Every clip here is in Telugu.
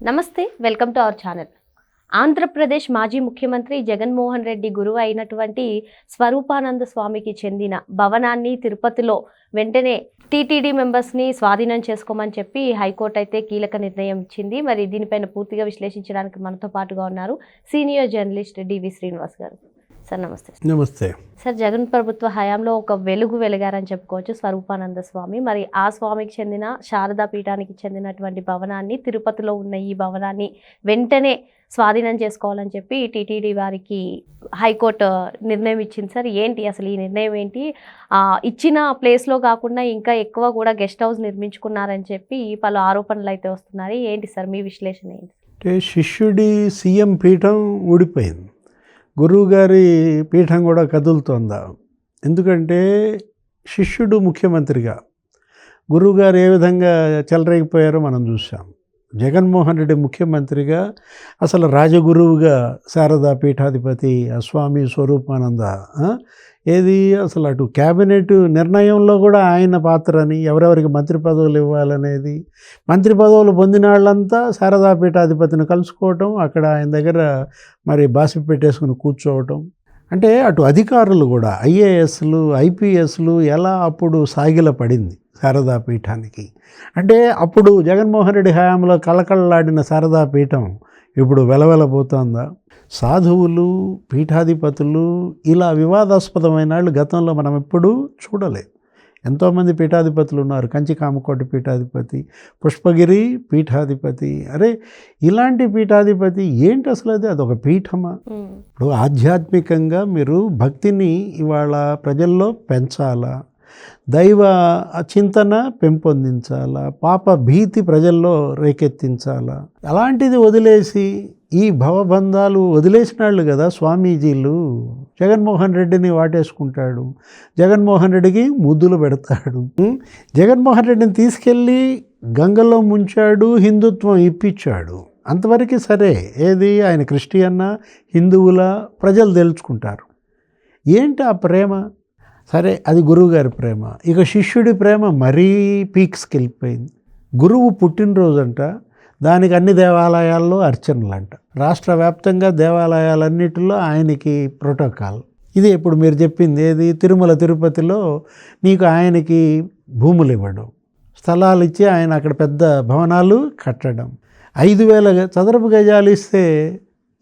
నమస్తే, welcome to our channel. Andhra Pradesh మాజీ ముఖ్యమంత్రి జగన్మోహన్ రెడ్డి గురువు అయినటువంటి స్వరూపానంద స్వామికి చెందిన భవనాన్ని తిరుపతిలో వెంటనే టీటీడీ మెంబర్స్ని స్వాధీనం చేసుకోమని చెప్పి హైకోర్టు అయితే కీలక నిర్ణయం ఇచ్చింది. మరి దీనిపైన పూర్తిగా విశ్లేషించడానికి మనతో పాటుగా ఉన్నారు సీనియర్ జర్నలిస్ట్ డివి శ్రీనివాస్ గారు. సార్ నమస్తే. నమస్తే సార్, జగన్ ప్రభుత్వ హయాంలో ఒక వెలుగు వెలిగారని చెప్పుకోవచ్చు స్వరూపానంద స్వామి. మరి ఆ స్వామికి చెందిన శారదా పీఠానికి చెందినటువంటి భవనాన్ని, తిరుపతిలో ఉన్న ఈ భవనాన్ని వెంటనే స్వాధీనం చేసుకోవాలని చెప్పి టీటీడీ వారికి హైకోర్టు నిర్ణయం ఇచ్చింది. సార్, ఏంటి అసలు ఈ నిర్ణయం ఏంటి? ఇచ్చిన ప్లేస్లో కాకుండా ఇంకా ఎక్కువ కూడా గెస్ట్ హౌస్ నిర్మించుకున్నారని చెప్పి పలు ఆరోపణలు అయితే వస్తున్నాయి. ఏంటి సార్ మీ విశ్లేషణ ఏంటి? అంటే శిష్యుడి సీఎం పీఠం ఊడిపోయింది, గురువు గారి పీఠం కూడా కదులుతోందా? ఎందుకంటే శిష్యుడు ముఖ్యమంత్రిగా, గురువుగారు ఏ విధంగా చెలరేగిపోయారో మనం చూసాం. జగన్మోహన్ రెడ్డి ముఖ్యమంత్రిగా అసలు రాజగురువుగా శారదా పీఠాధిపతి స్వామి స్వరూపానంద ఏది అసలు అటు క్యాబినెట్ నిర్ణయంలో కూడా ఆయన పాత్రని, ఎవరెవరికి మంత్రి పదవులు ఇవ్వాలనేది, మంత్రి పదవులు పొందిన వాళ్ళంతా శారదా పీఠాధిపతిని కలుసుకోవటం, అక్కడ ఆయన దగ్గర మరి బాసి పెట్టేసుకుని కూర్చోవటం. అంటే అటు అధికారులు కూడా ఐఏఎస్లు ఐపీఎస్లు ఎలా అప్పుడు సాగిల పడింది శారదా పీఠానికి. అంటే అప్పుడు జగన్మోహన్ రెడ్డి హయాంలో కళకళలాడిన శారదా పీఠం ఇప్పుడు వెలవెలబోతోందా? సాధువులు, పీఠాధిపతులు ఇలా వివాదాస్పదమైన వాళ్ళు గతంలో మనం ఎప్పుడూ చూడలేదు. ఎంతోమంది పీఠాధిపతులు ఉన్నారు. కంచి కామకోటి పీఠాధిపతి, పుష్పగిరి పీఠాధిపతి. అరే, ఇలాంటి పీఠాధిపతి ఏంటి అసలు? అదొక పీఠమా? ఇప్పుడు ఆధ్యాత్మికంగా మీరు భక్తిని ఇవాళ ప్రజల్లో పెంచాలా, దైవ చింతన పెంపొందించాలా, పాప భీతి ప్రజల్లో రేకెత్తించాలా? అలాంటిది వదిలేసి ఈ భవబంధాలు వదిలేసిన వాళ్ళు కదా స్వామీజీలు. జగన్మోహన్ రెడ్డిని వాటేసుకుంటాడు, జగన్మోహన్ రెడ్డికి ముద్దులు పెడతాడు, జగన్మోహన్ రెడ్డిని తీసుకెళ్ళి గంగలో ముంచాడు, హిందుత్వం ఇప్పించాడు. అంతవరకు సరే. ఏది ఆయన క్రిస్టియన్నా హిందువులా ప్రజలు తెలుసుకుంటారు. ఏంటి ఆ ప్రేమ? సరే, అది గురువుగారి ప్రేమ. ఇక శిష్యుడి ప్రేమ మరీ పీక్స్కి వెళ్ళిపోయింది. గురువు పుట్టినరోజంట, దానికి అన్ని దేవాలయాల్లో అర్చనలంట. రాష్ట్ర వ్యాప్తంగా దేవాలయాలన్నిటిలో ఆయనకి ప్రోటోకాల్. ఇది ఇప్పుడు మీరు చెప్పింది ఏది? తిరుమల తిరుపతిలో నీకు ఆయనకి భూములు ఇవ్వడం, స్థలాలు ఇచ్చి ఆయన అక్కడ పెద్ద భవనాలు కట్టడం. 5,000 చదరపు గజాలు ఇస్తే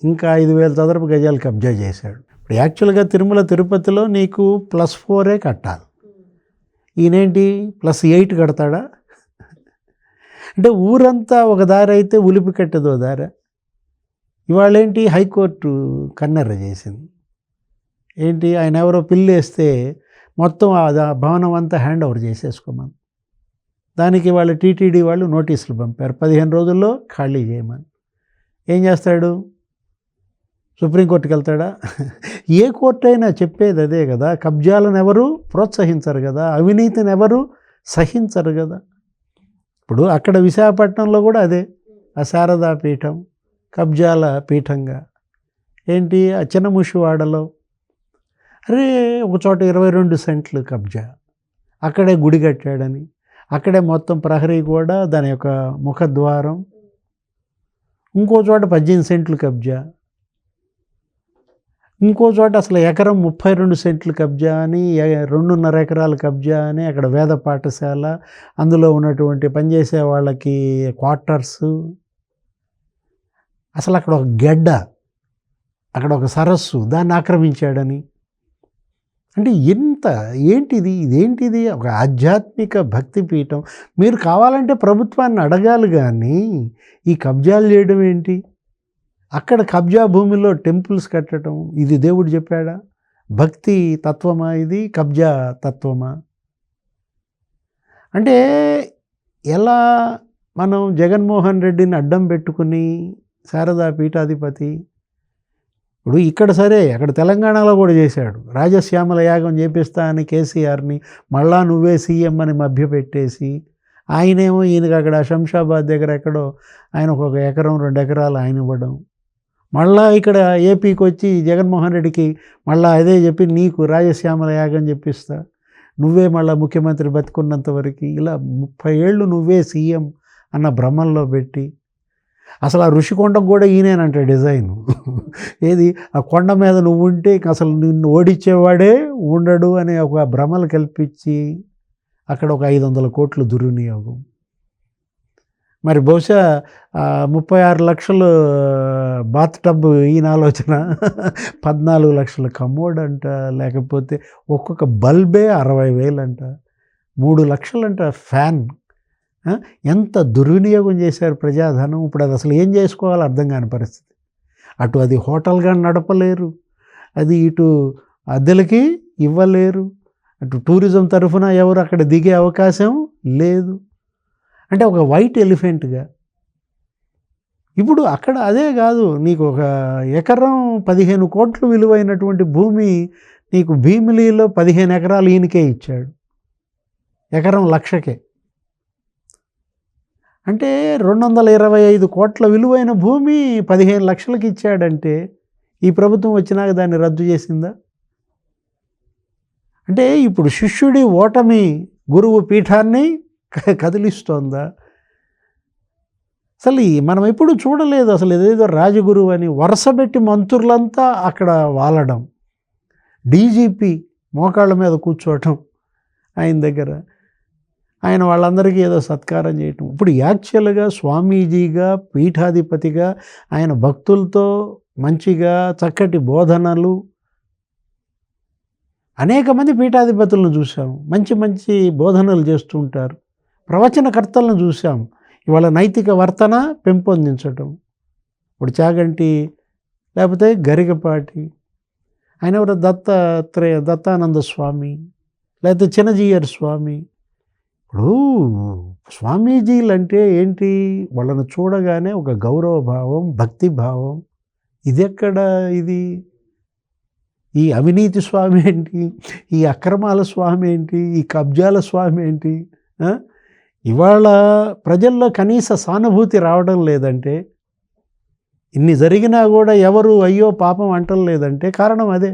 ఇంకా 5,000 చదరపు గజాలు కబ్జా చేశాడు. ఇప్పుడు యాక్చువల్గా తిరుమల తిరుపతిలో నీకు +4 కట్టాలి, ఈయనేంటి +8 కడతాడా? అంటే ఊరంతా ఒక దారి అయితే ఉలిపి కట్టేదో దారి. ఇవాళ ఏంటి హైకోర్టు కన్నెర్ర చేసింది. ఏంటి, ఆయన ఎవరో పిల్లి వేస్తే మొత్తం ఆ భవనం అంతా హ్యాండ్ ఓవర్ చేసేసుకోమని. దానికి వాళ్ళు టీటీడీ వాళ్ళు నోటీసులు పంపారు, 15 రోజుల్లో ఖాళీ చేయమని. ఏం చేస్తాడు? సుప్రీంకోర్టుకి వెళ్తాడా? ఏ కోర్టు అయినా చెప్పేది అదే కదా. కబ్జాలను ఎవరు ప్రోత్సహించరు కదా, అవినీతిని ఎవరు సహించరు కదా. ఇప్పుడు అక్కడ విశాఖపట్నంలో కూడా అదే, ఆ శారదా పీఠం కబ్జాల పీఠంగా. ఏంటి, ఆ చిన్నముషివాడలో అరే ఒక చోట 22 సెంట్లు కబ్జా, అక్కడే గుడి కట్టాడని, అక్కడే మొత్తం ప్రహరీ కూడా, దాని యొక్క ముఖద్వారం. ఇంకో చోట 18 సెంట్లు కబ్జా, ఇంకో చోట అసలు ఎకరం 32 సెంట్లు కబ్జా అని, 2.5 ఎకరాలు కబ్జా అని, అక్కడ వేద పాఠశాల, అందులో ఉన్నటువంటి పనిచేసే వాళ్ళకి క్వార్టర్స్. అసలు అక్కడ ఒక గెడ్డ, అక్కడ ఒక సరస్సు, దాన్ని ఆక్రమించాడని. అంటే ఏంటిది? ఇదేంటిది? ఒక ఆధ్యాత్మిక భక్తి పీఠం. మీరు కావాలంటే ప్రభుత్వాన్ని అడగాలి, కానీ ఈ కబ్జాలు చేయడం ఏంటి? అక్కడ కబ్జా భూమిలో టెంపుల్స్ కట్టడం, ఇది దేవుడు చెప్పాడా? భక్తి తత్వమా ఇది? కబ్జా తత్వమా? అంటే ఎలా మనం జగన్మోహన్ రెడ్డిని అడ్డం పెట్టుకుని శారదా పీఠాధిపతి, ఇప్పుడు ఇక్కడ సరే, అక్కడ తెలంగాణలో కూడా చేశాడు. రాజశ్యామల యాగం చేపిస్తా అని కేసీఆర్ని మళ్ళా నువ్వే సీఎం అని మభ్యపెట్టేసి, ఆయనేమో ఈయనకి అక్కడ శంషాబాద్ దగ్గర ఎక్కడో ఆయనకు 1 ఎకరం 2 ఎకరాలు ఆయన ఇవ్వడం. మళ్ళా ఇక్కడ ఏపీకి వచ్చి జగన్మోహన్ రెడ్డికి మళ్ళీ అదే చెప్పి నీకు రాజశ్యామల యాగం చెప్పిస్తా, నువ్వే మళ్ళీ ముఖ్యమంత్రి బతుకున్నంత వరకు, ఇలా 30 ఏళ్ళు నువ్వే సీఎం అన్న భ్రమంలో పెట్టి, అసలు ఆ ఋషికొండకు కూడా ఈయనేనంట డిజైను. ఏది ఆ కొండ మీద నువ్వు ఉంటే ఇంక అసలు నిన్ను ఓడించేవాడే ఉండడు అనే ఒక భ్రమలు కల్పించి అక్కడ ఒక 500 కోట్లు దుర్వినియోగం. మరి బహుశా 36 లక్షలు బాత్ టబ్ ఈయన ఆలోచన, 14 లక్షల కమోడ్ అంట, లేకపోతే ఒక్కొక్క బల్బే 60,000 అంట, 3 లక్షలంట ఫ్యాన్. ఎంత దుర్వినియోగం చేశారు ప్రజాధనం. ఇప్పుడు అది అసలు ఏం చేసుకోవాలో అర్థం కాని పరిస్థితి. అటు అది హోటల్గా నడపలేరు, అది ఇటు అద్దెలకి ఇవ్వలేరు, అటు టూరిజం తరఫున ఎవరు అక్కడ దిగే అవకాశం లేదు. అంటే ఒక వైట్ ఎలిఫెంట్గా. ఇప్పుడు అక్కడ అదే కాదు, నీకు ఒక ఎకరం 15 కోట్లు విలువైనటువంటి భూమి నీకు భీమిలీలో 15 ఎకరాలు ఈయనకే ఇచ్చాడు, ఎకరం 1,00,000కే. అంటే 225 కోట్ల విలువైన భూమి 15 లక్షలకి ఇచ్చాడంటే ఈ ప్రభుత్వం వచ్చినాక దాన్ని రద్దు చేసిందా? అంటే ఇప్పుడు శిష్యుడి ఓటమి గురువు పీఠాన్ని కదిలిస్తోందా? అసలు మనం ఎప్పుడు చూడలేదు. అసలు ఏదేదో రాజగురువు అని వరుసపెట్టి మంత్రులంతా అక్కడ వాలడం, డీజీపీ మోకాళ్ళ మీద కూర్చోవటం ఆయన దగ్గర, ఆయన వాళ్ళందరికీ ఏదో సత్కారం చేయటం. ఇప్పుడు యాక్చువల్గా స్వామీజీగా పీఠాధిపతిగా ఆయన భక్తులతో మంచిగా చక్కటి బోధనలు, అనేక మంది పీఠాధిపతులను చూసాం, మంచి మంచి బోధనలు చేస్తూ ఉంటారు. ప్రవచనకర్తలను చూసాం, ఇవాళ నైతిక వర్తన పెంపొందించటం. ఇప్పుడు చాగంటి, లేకపోతే గరికపాటి, ఆయన ఎవరు దత్తానంద స్వామి, లేకపోతే చిన్నజీయర్ స్వామి. ఇప్పుడు స్వామీజీలు అంటే ఏంటి? వాళ్ళను చూడగానే ఒక గౌరవ భావం, భక్తి భావం. ఇది ఎక్కడ? ఇది ఈ అవినీతి స్వామి ఏంటి? ఈ అక్రమాల స్వామి ఏంటి? ఈ కబ్జాల స్వామి ఏంటి? ఇవాళ ప్రజల్లో కనీస సానుభూతి రావడం లేదంటే, ఇన్ని జరిగినా కూడా ఎవరు అయ్యో పాపం అంటం లేదంటే కారణం అదే.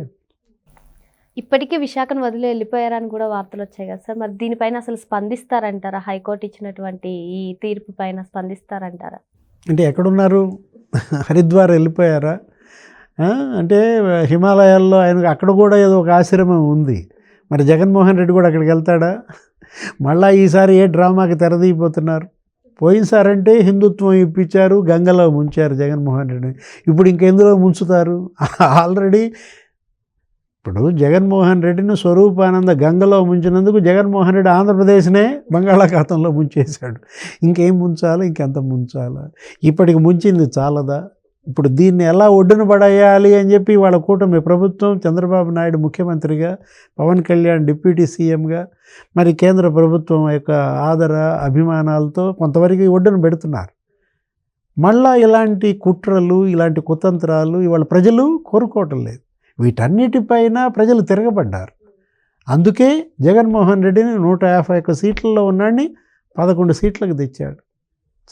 ఇప్పటికీ విశాఖను వదిలి వెళ్ళిపోయారని కూడా వార్తలు వచ్చాయి కదా సార్, మరి దీనిపైన అసలు స్పందిస్తారంటారా? హైకోర్టు ఇచ్చినటువంటి ఈ తీర్పు పైన స్పందిస్తారంటారా? అంటే ఎక్కడున్నారు? హరిద్వార్ వెళ్ళిపోయారా? అంటే హిమాలయాల్లో ఆయనకు అక్కడ కూడా ఏదో ఒక ఆశ్రమం ఉంది. మరి జగన్మోహన్ రెడ్డి కూడా అక్కడికి వెళ్తాడా? మళ్ళీ ఈసారి ఏ డ్రామాకి తెరదీయబోతున్నారు? పోయినసారంటే హిందుత్వం ఇప్పించారు, గంగలో ముంచారు జగన్మోహన్ రెడ్డిని. ఇప్పుడు ఇంకెందులో ముంచుతారు? ఆల్రెడీ ఇప్పుడు జగన్మోహన్ రెడ్డిని స్వరూపానంద గంగలో ముంచినందుకు జగన్మోహన్ రెడ్డి ఆంధ్రప్రదేశ్నే బంగాళాఖాతంలో ముంచేశాడు. ఇంకేం ముంచాలో, ఇంకెంత ముంచాలా? ఇప్పటికి ముంచింది చాలదా? ఇప్పుడు దీన్ని ఎలా ఒడ్డున పడేయాలి అని చెప్పి వాళ్ళ కూటమి ప్రభుత్వం, చంద్రబాబు నాయుడు ముఖ్యమంత్రిగా, పవన్ కళ్యాణ్ డిప్యూటీ సీఎంగా, మరి కేంద్ర ప్రభుత్వం యొక్క ఆదర అభిమానాలతో కొంతవరకు ఒడ్డున పెడుతున్నారు. మళ్ళా ఇలాంటి కుట్రలు, ఇలాంటి కుతంత్రాలు ఇవాళ ప్రజలు కోరుకోవటం లేదు. వీటన్నిటిపైన ప్రజలు తిరగబడ్డారు. అందుకే జగన్మోహన్ రెడ్డిని 151 సీట్లలో ఉన్నాడిని 11 సీట్లకు తెచ్చాడు.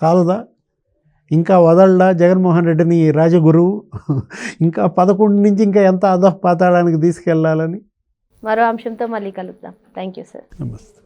చాలదా? ఇంకా వదలడా జగన్మోహన్ రెడ్డిని రాజగురువు? ఇంకా 11 నుంచి ఇంకా ఎంత అధఃపాతాళానికి తీసుకెళ్లాలని. మరో అంశంతో మళ్ళీ కలుద్దాం. Thank you sir. నమస్తే.